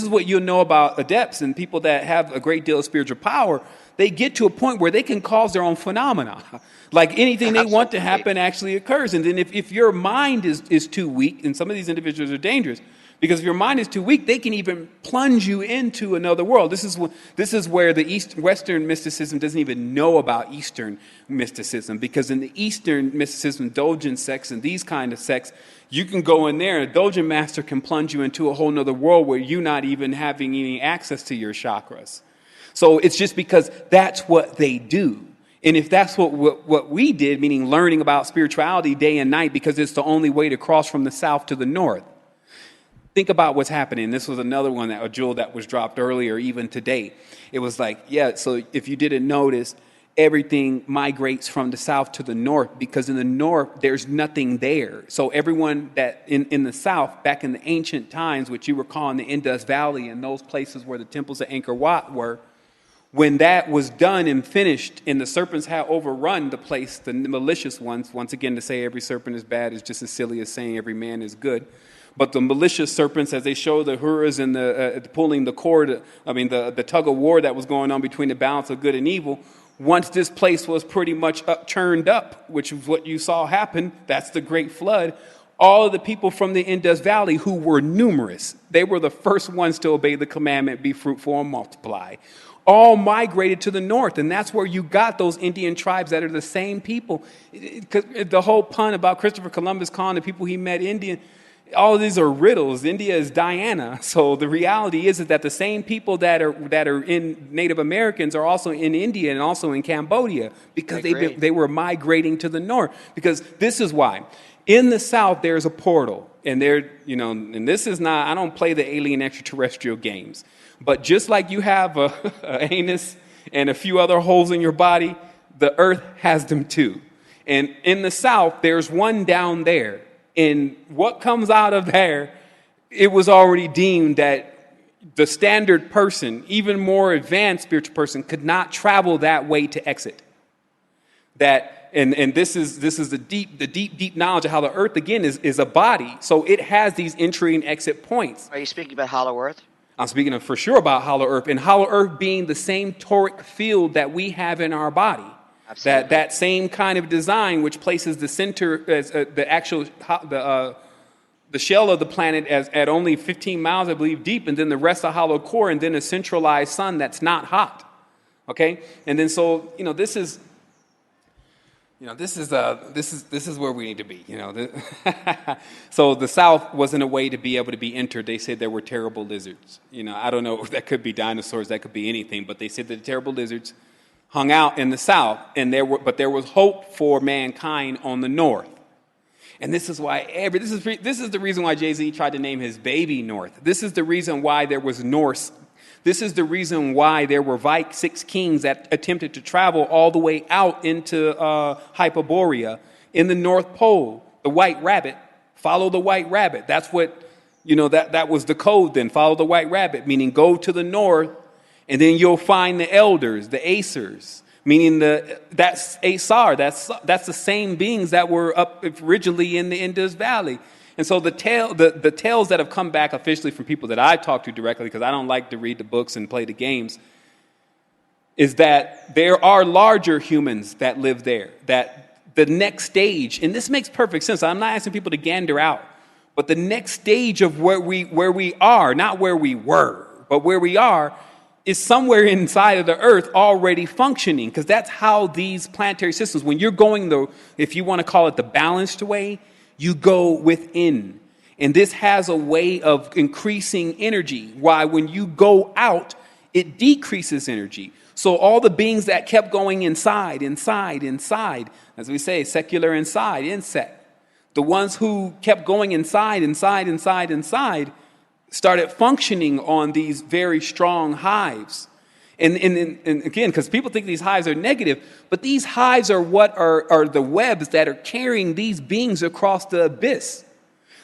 this is what you'll know about adepts and people that have a great deal of spiritual power. They get to a point where they can cause their own phenomena. Like anything they want to happen actually occurs. And then if your mind is too weak, and some of these individuals are dangerous, because if your mind is too weak, they can even plunge you into another world. This is where the Western mysticism doesn't even know about Eastern mysticism. Because in the Eastern mysticism, Dogen sects and these kind of sects, you can go in there and a Dogen master can plunge you into a whole nother world where you're not even having any access to your chakras. So it's just because that's what they do. And if that's what we did, meaning learning about spirituality day and night, because it's the only way to cross from the south to the north. Think about what's happening. This was another one, a jewel that was dropped earlier, even today. It was like, so if you didn't notice, everything migrates from the south to the north, because in the north, there's nothing there. So everyone that in the south, back in the ancient times, which you were calling the Indus Valley and those places where the temples of Angkor Wat were, when that was done and finished and the serpents had overrun the place, the malicious ones, once again, to say every serpent is bad is just as silly as saying every man is good. But the malicious serpents, as they show the Huras and the pulling the cord, the tug of war that was going on between the balance of good and evil, once this place was pretty much churned up, which is what you saw happen, that's the Great Flood, all of the people from the Indus Valley who were numerous, they were the first ones to obey the commandment, be fruitful and multiply, all migrated to the north. And that's where you got those Indian tribes that are the same people. The whole pun about Christopher Columbus calling the people he met Indian, all of these are riddles. India is Diana. So the reality is that the same people that are in Native Americans are also in India and also in Cambodia, because they were migrating to the north. Because this is why. In the south, there's a portal. And and this is not, I don't play the alien extraterrestrial games. But just like you have a anus and a few other holes in your body, the earth has them too. And in the south, there's one down there. And what comes out of there, it was already deemed that the standard person, even more advanced spiritual person, could not travel that way to exit. And this is the deep knowledge of how the earth, again, is a body. So it has these entry and exit points. Are you speaking about Hollow Earth? I'm speaking for sure about Hollow Earth, and Hollow Earth being the same toric field that we have in our body. Absolutely. That same kind of design, which places the center as the shell of the planet at only 15 miles, I believe, deep, and then the rest a hollow core, and then a centralized sun that's not hot. Okay, and then so this is. This is where we need to be. So the South wasn't a way to be able to be entered. They said there were terrible lizards. I don't know if that could be dinosaurs, that could be anything, but they said that the terrible lizards hung out in the South, but there was hope for mankind on the North. And this is why this is the reason why Jay-Z tried to name his baby North. This is the reason why there was Norse. This is the reason why there were 6 kings that attempted to travel all the way out into Hyperborea in the North Pole. The white rabbit, follow the white rabbit. That's what, that was the code then. Follow the white rabbit, meaning go to the north, and then you'll find the elders, the Aesers, meaning that's Aesar. That's the same beings that were up originally in the Indus Valley. And so the tales that have come back officially from people that I talk to directly, because I don't like to read the books and play the games, is that there are larger humans that live there. That the next stage, and this makes perfect sense. I'm not asking people to gander out, but the next stage of where we are, not where we were, but where we are, is somewhere inside of the earth already functioning, because that's how these planetary systems, when you're going if you want to call it the balanced way, you go within. And this has a way of increasing energy. Why, when you go out, it decreases energy. So all the beings that kept going inside, as we say, secular insect, the ones who kept going inside, started functioning on these very strong hives. And again, because people think these hives are negative, but these hives are what are the webs that are carrying these beings across the abyss.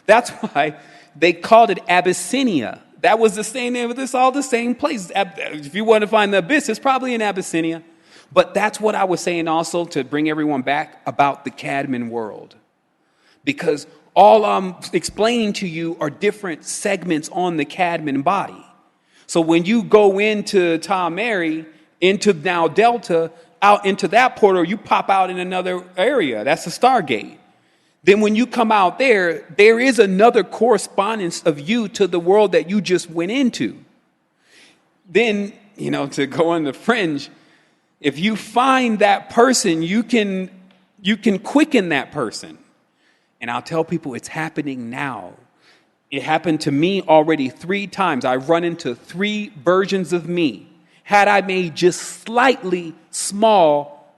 That's why they called it Abyssinia. That was the same name, but it's all the same place. If you want to find the abyss, it's probably in Abyssinia. But that's what I was saying also, to bring everyone back, about the Cadman world. Because all I'm explaining to you are different segments on the Cadman body. So when you go into Tom Mary, into now Delta, out into that portal, you pop out in another area. That's the Stargate. Then when you come out there, there is another correspondence of you to the world that you just went into. Then, to go on the fringe, if you find that person, you can quicken that person. And I'll tell people it's happening now. It happened to me already 3 times. I've run into 3 versions of me. Had I made just slightly small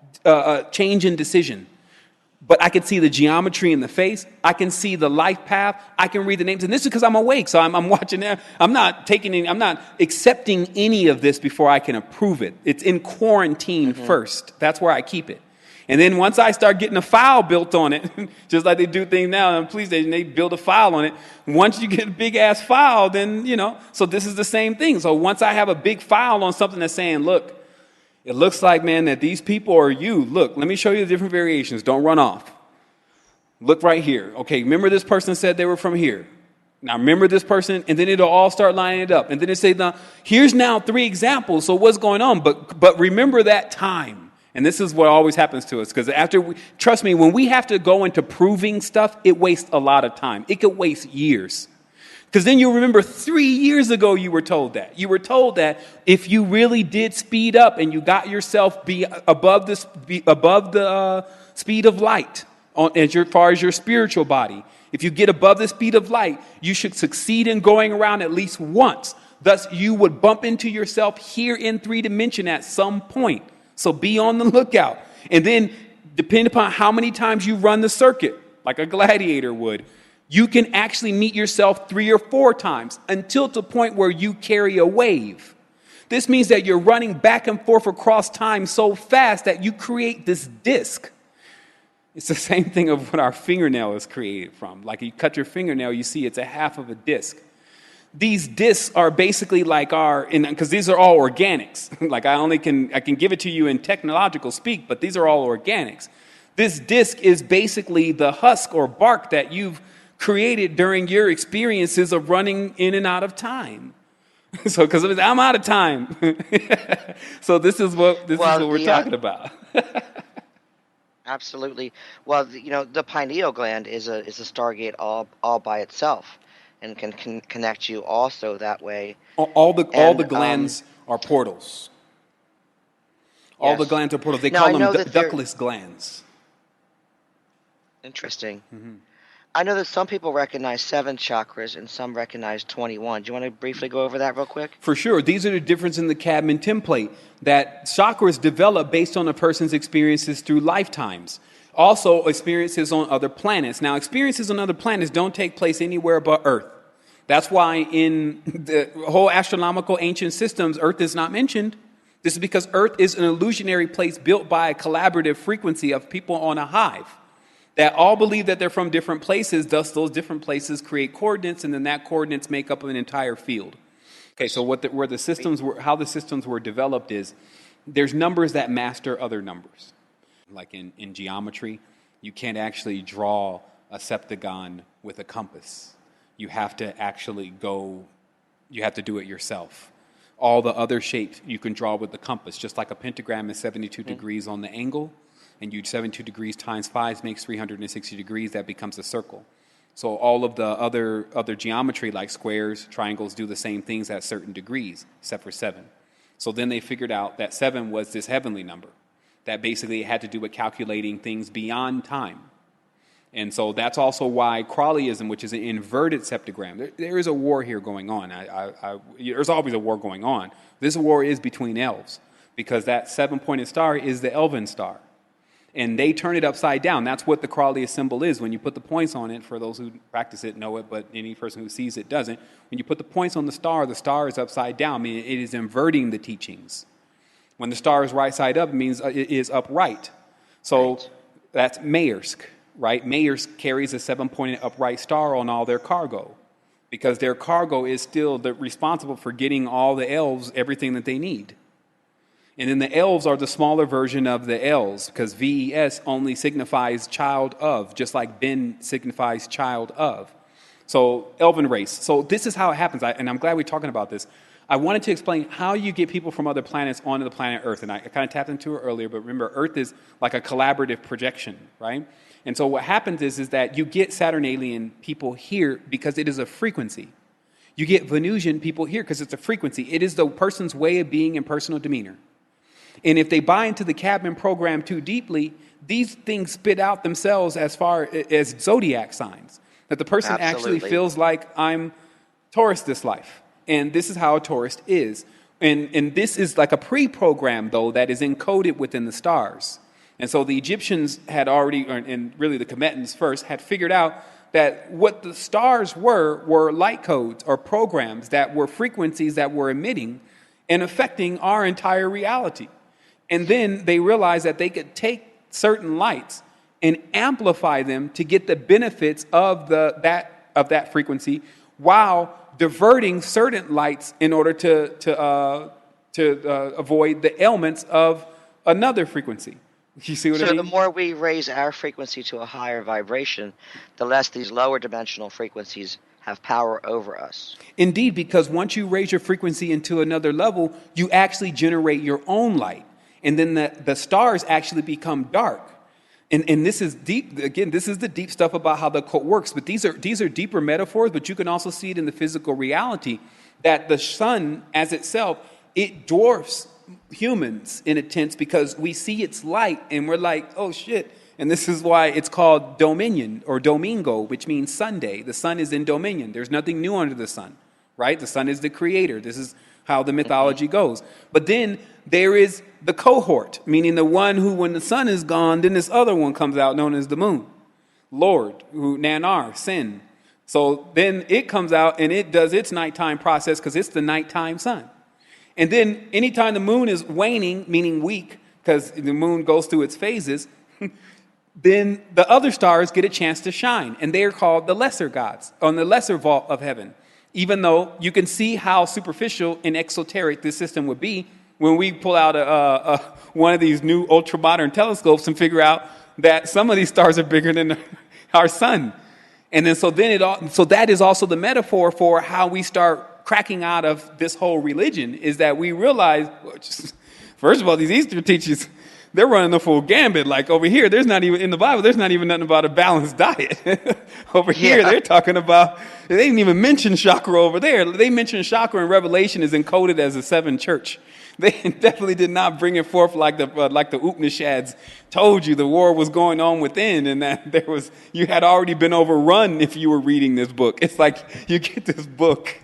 change in decision. But I can see the geometry in the face. I can see the life path. I can read the names. And this is because I'm awake. So I'm watching that. I'm not accepting any of this before I can approve it. It's in quarantine first. That's where I keep it. And then once I start getting a file built on it, just like they do things now in the police station, they build a file on it. Once you get a big ass file, then, so this is the same thing. So once I have a big file on something that's saying, look, it looks like, man, that these people are you. Look, let me show you the different variations. Don't run off. Look right here. Okay, remember this person said they were from here. Now remember this person, and then it'll all start lining it up. And then it say, now, here's now 3 examples. So what's going on? But remember that time. And this is what always happens to us, because trust me, when we have to go into proving stuff, it wastes a lot of time. It could waste years. Because then you remember 3 years ago you were told that. You were told that if you really did speed up and you got yourself be above the speed of light, as far as your spiritual body, if you get above the speed of light, you should succeed in going around at least once. Thus, you would bump into yourself here in 3 dimension at some point. So be on the lookout. And then, depending upon how many times you run the circuit, like a gladiator would, you can actually meet yourself 3 or 4 times until to the point where you carry a wave. This means that you're running back and forth across time so fast that you create this disc. It's the same thing of what our fingernail is created from. Like you cut your fingernail, you see it's a half of a disc. These discs are basically like because these are all organics. Like I can give it to you in technological speak, but these are all organics. This disc is basically the husk or bark that you've created during your experiences of running in and out of time. So, because I'm out of time. So this is what we're talking about. Absolutely. Well, the pineal gland is a Stargate all by itself, and can connect you also that way. All the glands are portals. All the glands are portals. They call them ductless glands. Interesting. Mm-hmm. I know that some people recognize 7 chakras and some recognize 21. Do you want to briefly go over that real quick? For sure. These are the difference in the Cadman template, that chakras develop based on a person's experiences through lifetimes. Also, experiences on other planets. Now, experiences on other planets don't take place anywhere but Earth. That's why in the whole astronomical ancient systems, Earth is not mentioned. This is because Earth is an illusionary place built by a collaborative frequency of people on a hive that all believe that they're from different places. Thus, those different places create coordinates, and then that coordinates make up an entire field. Okay, so how the systems were developed is there's numbers that master other numbers. Like in geometry, you can't actually draw a septagon with a compass. You have to do it yourself. All the other shapes you can draw with the compass, just like a pentagram is 72 degrees on the angle, and 72 degrees times 5 makes 360 degrees. That becomes a circle. So all of the other geometry, like squares, triangles, do the same things at certain degrees, except for 7. So then they figured out that 7 was this heavenly number that basically had to do with calculating things beyond time. And so that's also why Crowleyism, which is an inverted septagram, there is a war here going on. There's always a war going on. This war is between elves, because that 7-pointed star is the elven star. And they turn it upside down. That's what the Crowleyist symbol is. When you put the points on it, for those who practice it know it, but any person who sees it doesn't. When you put the points on the star is upside down, meaning it is inverting the teachings. When the star is right side up, it means it is upright. So that's Maersk, right? Maersk carries a 7-pointed upright star on all their cargo, because their cargo is still responsible for getting all the elves everything that they need. And then the elves are the smaller version of the elves, because VES only signifies child of, just like Ben signifies child of. So elven race. So this is how it happens, and I'm glad we're talking about this. I wanted to explain how you get people from other planets onto the planet Earth. And I kind of tapped into it earlier, but remember, Earth is like a collaborative projection, right? And so what happens is that you get Saturnalian people here because it is a frequency. You get Venusian people here because it's a frequency. It is the person's way of being and personal demeanor. And if they buy into the Cadman program too deeply, these things spit out themselves as far as zodiac signs. That the person actually feels like, I'm Taurus this life. And this is how a Taurus is. And this is like a pre-program, though, that is encoded within the stars. And so the Egyptians had already, and really the Kemetans first, had figured out that what the stars were light codes or programs that were frequencies that were emitting and affecting our entire reality. And then they realized that they could take certain lights and amplify them to get the benefits of that frequency, while diverting certain lights in order to avoid the ailments of another frequency. You see what I mean? So the more we raise our frequency to a higher vibration, the less these lower dimensional frequencies have power over us. Indeed, because once you raise your frequency into another level, you actually generate your own light. And then the stars actually become dark. And this is deep. Again, this is the deep stuff about how the code works. But these are deeper metaphors, but you can also see it in the physical reality that the sun as itself, it dwarfs humans in a sense because we see its light and we're like, oh shit. And this is why it's called dominion or domingo, which means Sunday. The sun is in dominion. There's nothing new under the sun, right? The sun is the creator. This is how the mythology goes. But then there is the cohort, meaning the one who, when the sun is gone, then this other one comes out known as the moon. Lord, who Nanar, sin. So then it comes out and it does its nighttime process because it's the nighttime sun. And then anytime the moon is waning, meaning weak, because the moon goes through its phases, then the other stars get a chance to shine. And they are called the lesser gods on the lesser vault of heaven. Even though you can see how superficial and exoteric this system would be when we pull out one of these new ultra-modern telescopes and figure out that some of these stars are bigger than our sun. And then so that is also the metaphor for how we start cracking out of this whole religion, is that we realize, first of all, these Easter teachers, they're running the full gambit. Like over here, there's not even, in the Bible, there's not even nothing about a balanced diet. Over here, they're talking about, they didn't even mention chakra over there. They mentioned chakra in Revelation is encoded as a 7 church. They definitely did not bring it forth like the Upanishads told you the war was going on within, and that you had already been overrun if you were reading this book. It's like you get this book,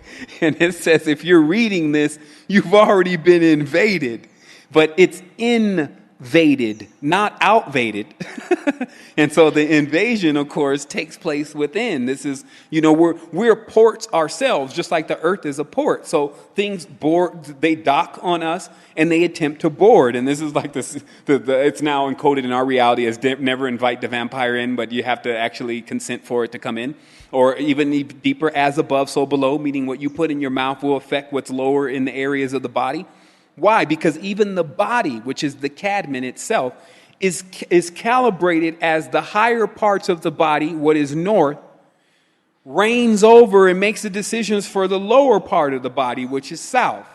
and it says if you're reading this, you've already been invaded. But it's invaded, not outvaded. And so the invasion, of course, takes place within. This is, we're ports ourselves, just like the earth is a port. So things they dock on us and they attempt to board. And this is like this, it's now encoded in our reality as never invite the vampire in, but you have to actually consent for it to come in. Or even deeper, as above, so below, meaning what you put in your mouth will affect what's lower in the areas of the body. Why? Because even the body, which is the Cadman itself, is calibrated as the higher parts of the body, what is north, reigns over and makes the decisions for the lower part of the body, which is south.